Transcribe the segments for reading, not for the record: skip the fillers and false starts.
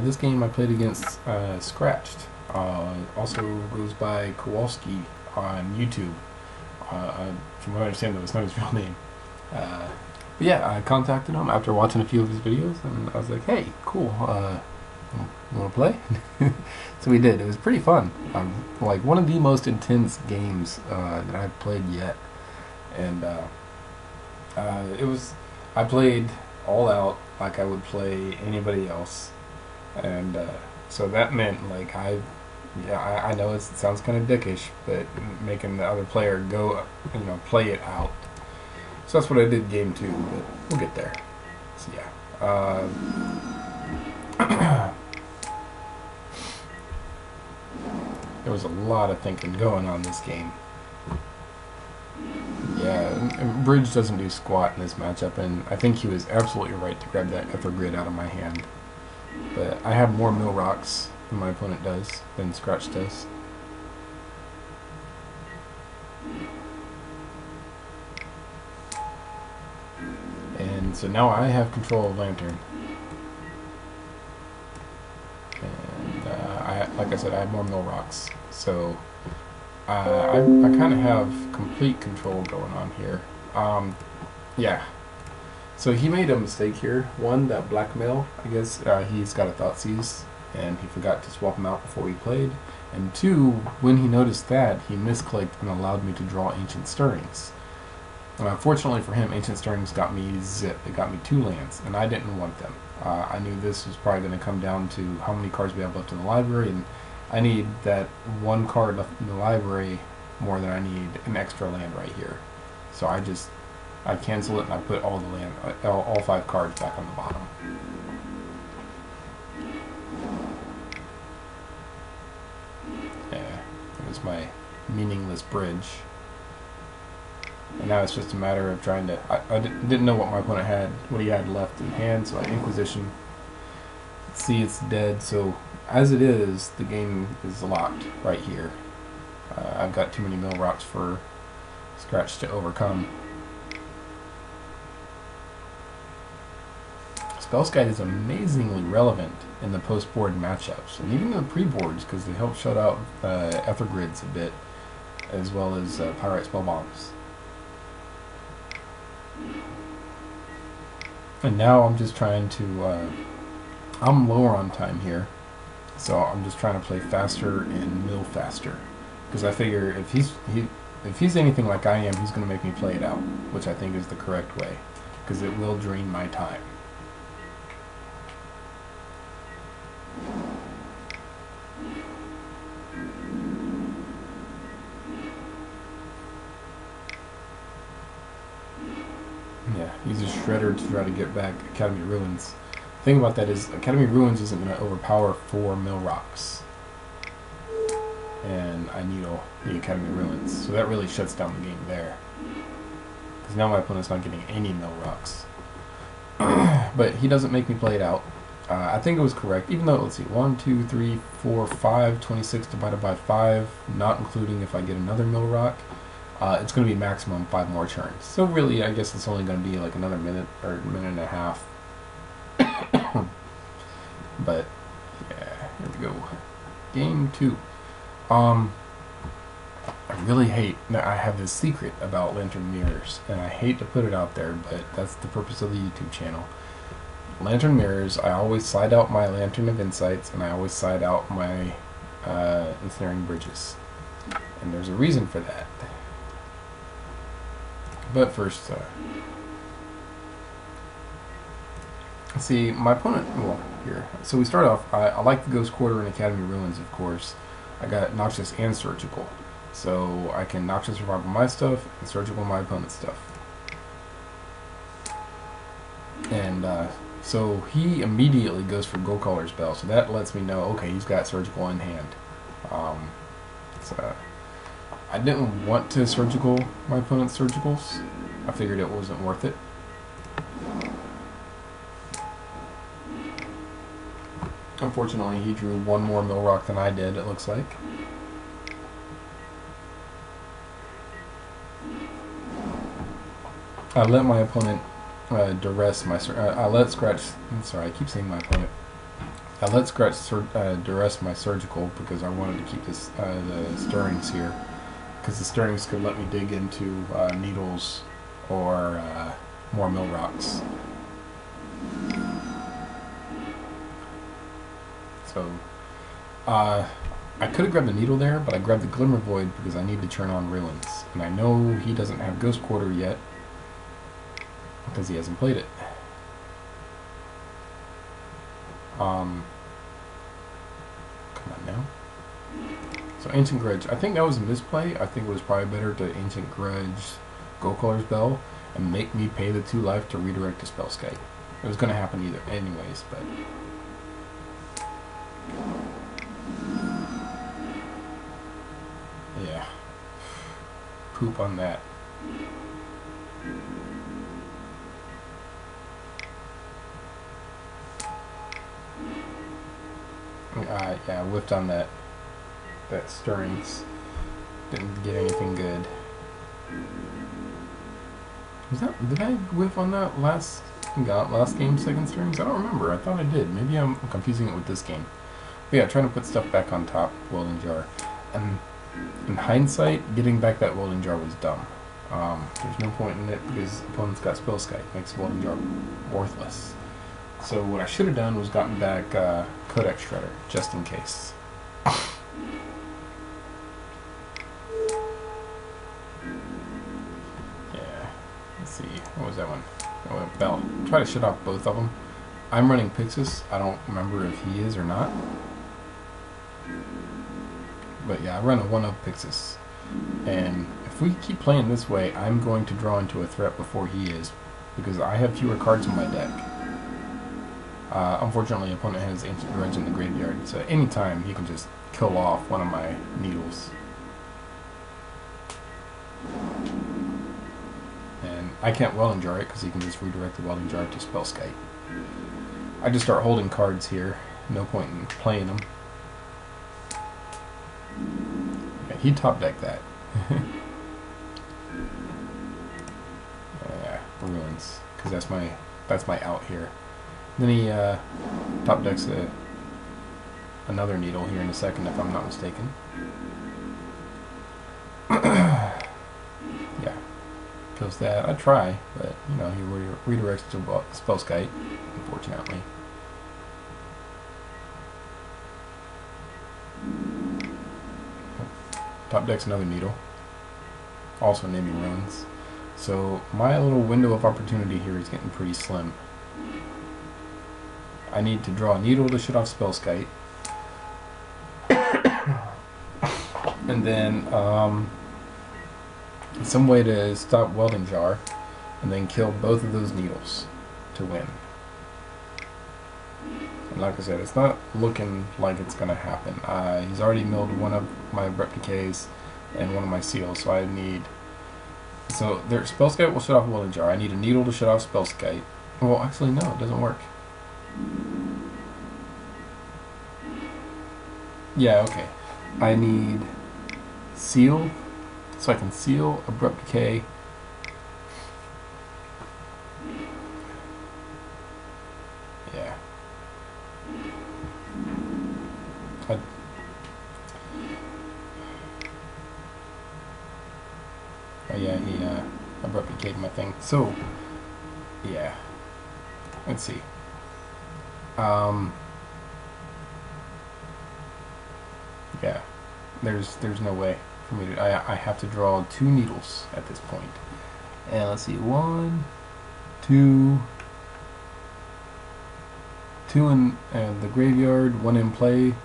This game I played against Scratched. Also goes by Kowalski on YouTube. From what I understand, that was not his real name. But yeah, I contacted him after watching a few of his videos, and I was like, "Hey, cool. You want to play?" So we did. It was pretty fun. Like one of the most intense games that I've played yet, and it was. I played all out like I would play anybody else, and so that meant like I know it sounds kind of dickish, but making the other player go, play it out. So that's what I did game two, but we'll get there. So yeah. There was a lot of thinking going on this game. Yeah, and Bridge doesn't do squat in this matchup, and I think he was absolutely right to grab that Ether Grid out of my hand. But I have more mill rocks than my opponent does, than Scratch does. And so now I have control of Lantern. And like I said, I have more mill rocks. So I kind of have complete control going on here. Yeah. So he made a mistake here. One, that blackmail, I guess he's got a Thoughtseize, and he forgot to swap him out before he played. And two, when he noticed that, he misclicked and allowed me to draw Ancient Stirrings. Fortunately for him, Ancient Stirrings got me zip. It got me 2 lands, and I didn't want them. I knew this was probably going to come down to how many cards we have left in the library, and I need that 1 card left in the library more than I need an extra land right here. So I cancel it and I put all the land, all 5 cards back on the bottom. Yeah, it was my meaningless bridge. And now it's just a matter of trying to. I didn't know what my opponent had, what he had left in hand, so I Inquisition. See, it's dead. So as it is, the game is locked right here. I've got too many mill rocks for Scratch to overcome. Spellskite is amazingly relevant in the post-board matchups, and even in the pre-boards, because they help shut out Ether Grids a bit, as well as Pyrite Spell Bombs. And now I'm just trying to, I'm lower on time here, so I'm just trying to play faster and mill faster. Because I figure if he's anything like I am, he's going to make me play it out, which I think is the correct way, because it will drain my time. Yeah, he's a shredder to try to get back Academy Ruins. The thing about that is Academy Ruins isn't going to overpower 4 mill rocks. And I need the Academy Ruins. So that really shuts down the game there. Because now my opponent's not getting any mill rocks. But he doesn't make me play it out. I think it was correct, even though, let's see, 1, 2, 3, 4, 5, 26 divided by 5, not including if I get another mill rock. It's going to be maximum 5 more turns. So really, I guess it's only going to be like another minute or minute and a half. But, yeah, here we go. Game 2. I really hate, I have this secret about Lantern Mirrors, and I hate to put it out there, but that's the purpose of the YouTube channel. Lantern Mirrors, I always slide out my Lantern of Insights, and I always slide out my Ensnaring Bridges. And there's a reason for that. But first, see, my opponent, well, here. So we start off, I like the Ghost Quarter and Academy Ruins, of course. I got Noxious and Surgical. So I can Noxious Revival my stuff and Surgical my opponent's stuff. And so he immediately goes for Gold Collar Spell. So that lets me know, okay, he's got Surgical in hand. So I didn't want to Surgical my opponent's Surgicals. I figured it wasn't worth it. Unfortunately, he drew 1 more mill rock than I did, it looks like. I let my opponent duress my... I let Scratch... I'm sorry, I keep saying my opponent. I let scratch duress my surgical because I wanted to keep this the stirrings here, because the stirrings could let me dig into needles or more mill rocks. So I could have grabbed the needle there, but I grabbed the Glimmer Void because I need to turn on Ruins, and I know he doesn't have Ghost Quarter yet because he hasn't played it. Come on now. So Ancient Grudge. I think that was a misplay. I think it was probably better to Ancient Grudge Goldcolor's Bell and make me pay the 2 life to redirect to Spellskite. It was going to happen either anyways, but... yeah. Poop on that. Yeah, I whiffed on that stirrings. Didn't get anything good. Did I whiff on that last game, second stirrings? I don't remember. I thought I did. Maybe I'm confusing it with this game. But yeah, trying to put stuff back on top, welding jar. And in hindsight, getting back that welding jar was dumb. There's no point in it because opponents got Spellskite. Makes welding jar worthless. So what I should have done was gotten back Codex Shredder, just in case. Yeah, let's see, what was that one? Oh, Bell. Try to shut off both of them. I'm running Pixis. I don't remember if he is or not. But yeah, I run a 1-up Pixis. And if we keep playing this way, I'm going to draw into a threat before he is, because I have fewer cards in my deck. Unfortunately, opponent has Ancient Grudge in the graveyard, so at any time he can just kill off one of my needles. And I can't welding jar it because he can just redirect the welding jar to Spellskite. I just start holding cards here. No point in playing them. Yeah, he top decked that. Yeah, Ruins, because that's my out here. Then he top decks another needle here in a second, if I'm not mistaken. Yeah, kills that. I try, but you know he redirects to Spellskite, unfortunately. Top decks another needle, also naming Ruins. So my little window of opportunity here is getting pretty slim. I need to draw a needle to shut off Spellskite. And then some way to stop welding jar and then kill both of those needles to win. And like I said, it's not looking like it's gonna happen. He's already milled one of my Abrupt Decays and one of my seals, so I need... so there, Spellskite will shut off welding jar. I need a needle to shut off Spellskite. Well, actually no, it doesn't work. Yeah, okay. I need seal, so I can seal Abrupt Decay. Yeah. Oh yeah, he Abrupt Decayed my thing. So, yeah. Let's see. Yeah, there's no way for me to. I have to draw 2 needles at this point. And let's see, 1, 2, 2 in the graveyard, 1 in play.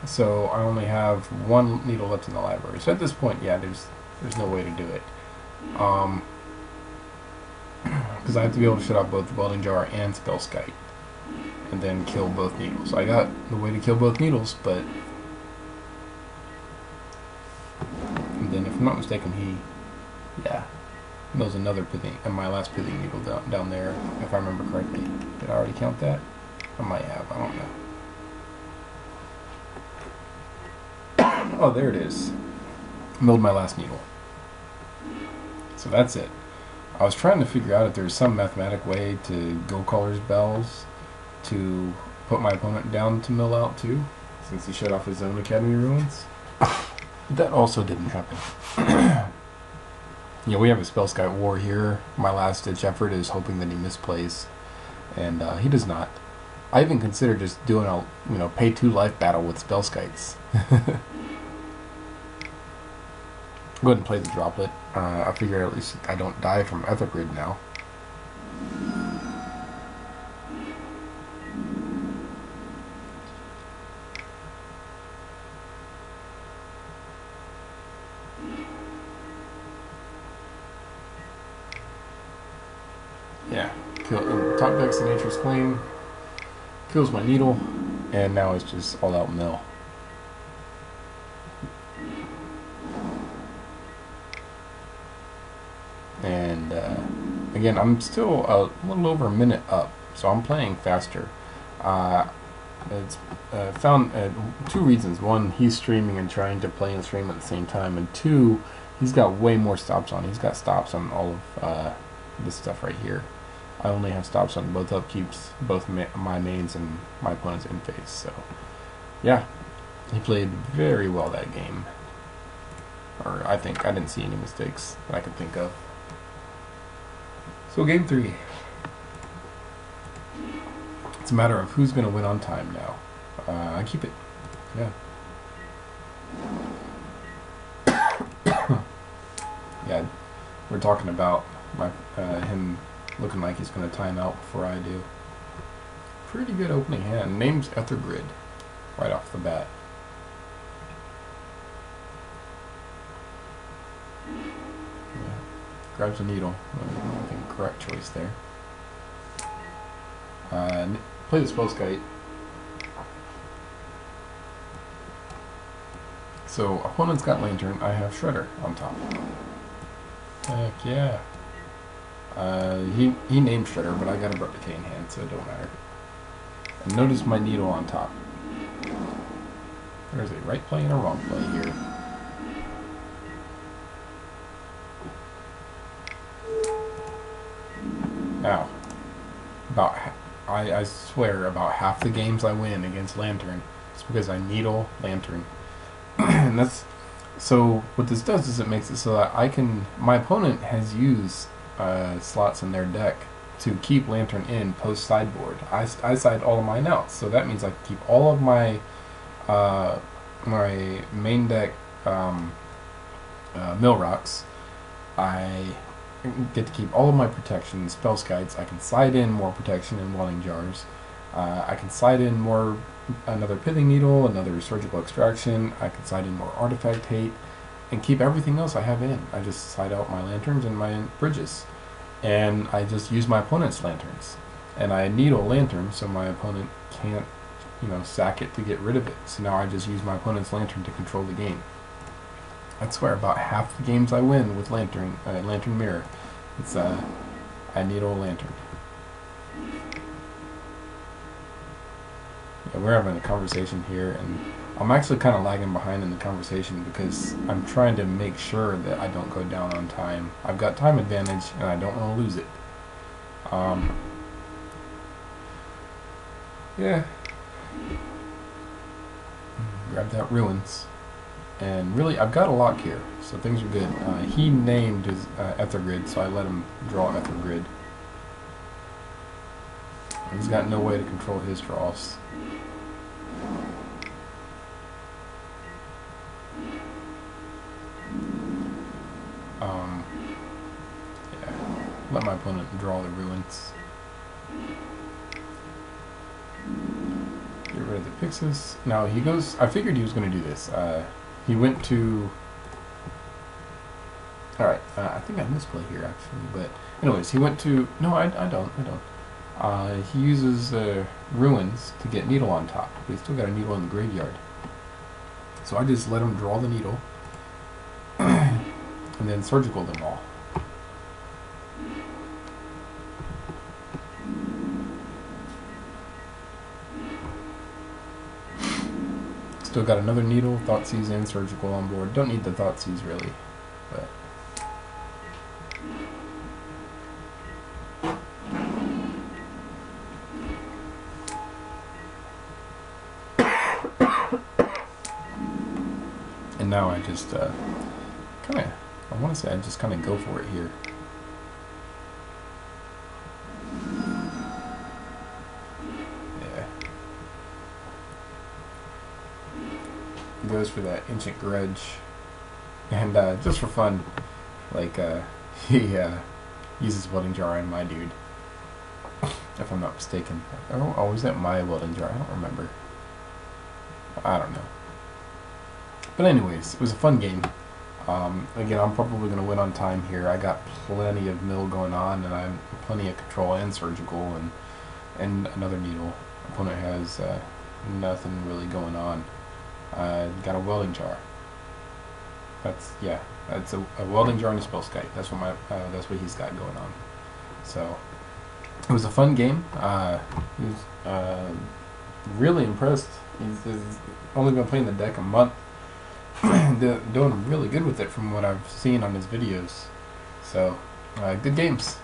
So I only have 1 needle left in the library. So at this point, yeah, there's no way to do it. Because I have to be able to shut off both the welding jar and Spellskite, and then kill both needles. I got the way to kill both needles, but and then if I'm not mistaken, he knows another pithing, and my last pithing needle down there, if I remember correctly. Did I already count that? I might have. I don't know. Oh, there it is. Milled my last needle. So that's it. I was trying to figure out if there's some mathematic way to Goldcolor's Bells to put my opponent down to mill out too, since he shut off his own Academy Ruins. That also didn't happen. Yeah, we have a Spellskite war here. My last ditch effort is hoping that he misplays, and he does not. I even considered just doing a pay 2 life battle with Spellskites. Go ahead and play the droplet. I figure at least I don't die from Ethergrid now. Yeah, top decks the Nature's Claim, kills my Needle, and now it's just all out mill. And again, I'm still a little over a minute up, so I'm playing faster. It's found 2 reasons. One, he's streaming and trying to play and stream at the same time, and 2, he's got way more stops on. He's got stops on all of this stuff right here. I only have stops on both upkeeps, both my mains and my opponent's in phase. So, yeah, he played very well that game. Or I think I didn't see any mistakes that I could think of. So game 3. It's a matter of who's going to win on time now. I keep it. Yeah. Yeah, we're talking about him looking like he's going to time out before I do. Pretty good opening hand. Name's Ethergrid right off the bat. Yeah. Grabs a Needle. I think correct choice there. Play the Spellskite. So opponent's got Lantern. I have Shredder on top. Heck yeah. He named Shredder, but I got Abrupt Decay in hand, so it don't matter. And notice my Needle on top. There's a right play and a wrong play here. Now, I swear about half the games I win against Lantern, it's because I Needle Lantern. And that's so. What this does is it makes it so that my opponent has used slots in their deck to keep Lantern in post sideboard. I side all of mine out, so that means I can keep all of my my main deck mill rocks. I get to keep all of my protection, Spellskites. I can slide in more protection in Welling Jars. I can slide in another Pithing Needle, another Surgical Extraction. I can slide in more Artifact Hate, and keep everything else I have in. I just slide out my Lanterns and my Bridges, and I just use my opponent's Lanterns, and I Needle Lantern so my opponent can't, sack it to get rid of it. So now I just use my opponent's Lantern to control the game. I swear about half the games I win with Lantern Mirror, it's I Needle Lantern. Yeah, we're having a conversation here, and I'm actually kind of lagging behind in the conversation because I'm trying to make sure that I don't go down on time. I've got time advantage, and I don't want to lose it. Yeah. Grab that Ruins. And really, I've got a lock here, so things are good. He named his Ethergrid, so I let him draw Ethergrid. He's got no way to control his draws. Yeah, let my opponent draw the Ruins. Get rid of the Pixis. Now he goes. I figured he was going to do this. He went to. Alright, I think I misplay here actually, but anyways, he went to. No, I don't. He uses Ruins to get Needle on top, but he's still got a Needle in the graveyard. So I just let him draw the Needle, and then Surgical them all. Still got another Needle, Thoughtseize and Surgical on board. Don't need the Thoughtseize really, but. now I just kind of, I want to say I just kind of go for it here. Yeah. He goes for that Ancient Grudge. And just for fun, like, he uses Welding Jar on my dude. If I'm not mistaken. Oh, was that my Welding Jar? I don't remember. I don't know. But anyways, it was a fun game. Again, I'm probably going to win on time here. I got plenty of mill going on, and I'm plenty of control and surgical, and another needle. Opponent has nothing really going on. Got a Welding Jar. That's a Welding Jar and a Spellskite. That's what he's got going on. So it was a fun game. He was really impressed. He's only been playing the deck a month. Doing really good with it from what I've seen on his videos. So, good games.